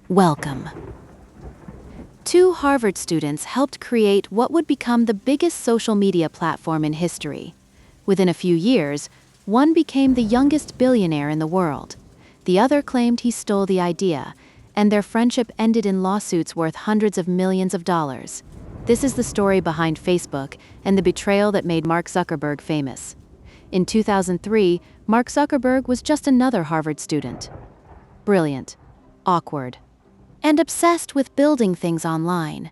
Welcome. Two Harvard students helped create what would become the biggest social media platform in history. Within a few years, one became the youngest billionaire in the world. The other claimed he stole the idea, and their friendship ended in lawsuits worth hundreds of millions of dollars. This is the story behind Facebook and the betrayal that made Mark Zuckerberg famous. In 2003, Mark Zuckerberg was just another Harvard student. Brilliant, awkward, and obsessed with building things online.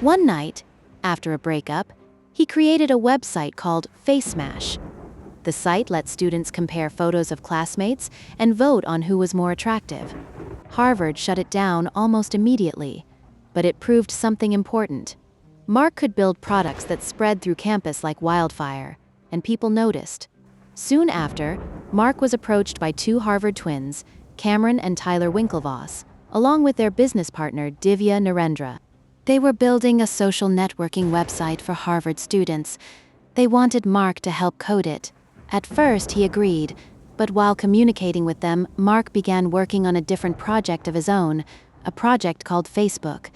One night, after a breakup, he created a website called Facemash. The site let students compare photos of classmates and vote on who was more attractive. Harvard shut it down almost immediately, but it proved something important. Mark could build products that spread through campus like wildfire, and people noticed. Soon after, Mark was approached by two Harvard twins, Cameron and Tyler Winklevoss, along with their business partner Divya Narendra. They were building a social networking website for Harvard students. They wanted Mark to help code it. At first, he agreed, but while communicating with them, Mark began working on a different project of his own, a project called Facebook.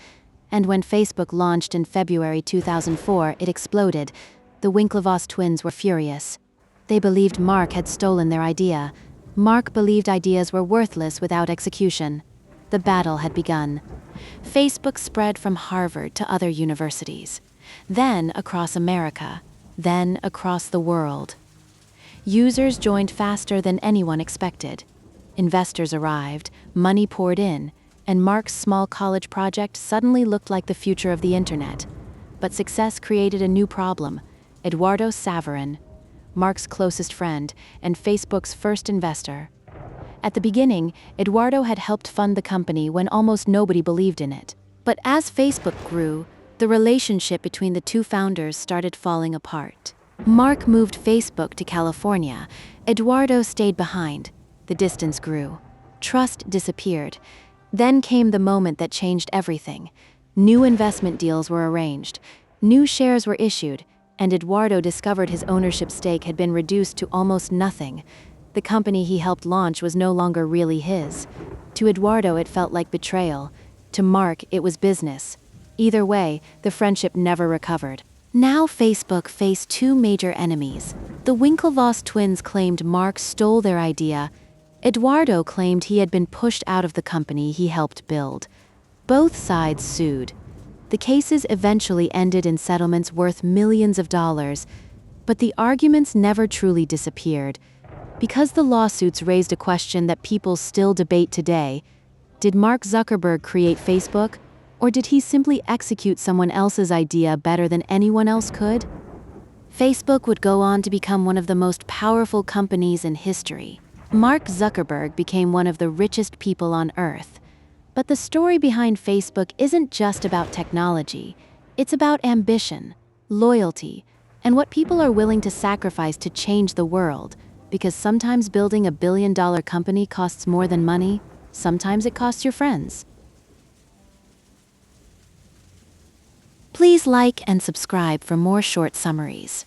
And when Facebook launched in February 2004, it exploded. The Winklevoss twins were furious. They believed Mark had stolen their idea. Mark believed ideas were worthless without execution. The battle had begun. Facebook spread from Harvard to other universities, then across America, then across the world. Users joined faster than anyone expected. Investors arrived, money poured in, and Mark's small college project suddenly looked like the future of the internet. But success created a new problem. Eduardo Saverin, Mark's closest friend and Facebook's first investor. At the beginning, Eduardo had helped fund the company when almost nobody believed in it. But as Facebook grew, the relationship between the two founders started falling apart. Mark moved Facebook to California. Eduardo stayed behind. The distance grew. Trust disappeared. Then came the moment that changed everything. New investment deals were arranged. New shares were issued, and Eduardo discovered his ownership stake had been reduced to almost nothing. The company he helped launch was no longer really his. To Eduardo, it felt like betrayal. To Mark, it was business. Either way, the friendship never recovered. Now Facebook faced two major enemies. The Winklevoss twins claimed Mark stole their idea. Eduardo claimed he had been pushed out of the company he helped build. Both sides sued. The cases eventually ended in settlements worth millions of dollars, but the arguments never truly disappeared. Because the lawsuits raised a question that people still debate today: did Mark Zuckerberg create Facebook, or did he simply execute someone else's idea better than anyone else could? Facebook would go on to become one of the most powerful companies in history. Mark Zuckerberg became one of the richest people on Earth. But the story behind Facebook isn't just about technology. It's about ambition, loyalty, and what people are willing to sacrifice to change the world. Because sometimes building a billion-dollar company costs more than money. Sometimes it costs your friends. Please like and subscribe for more short summaries.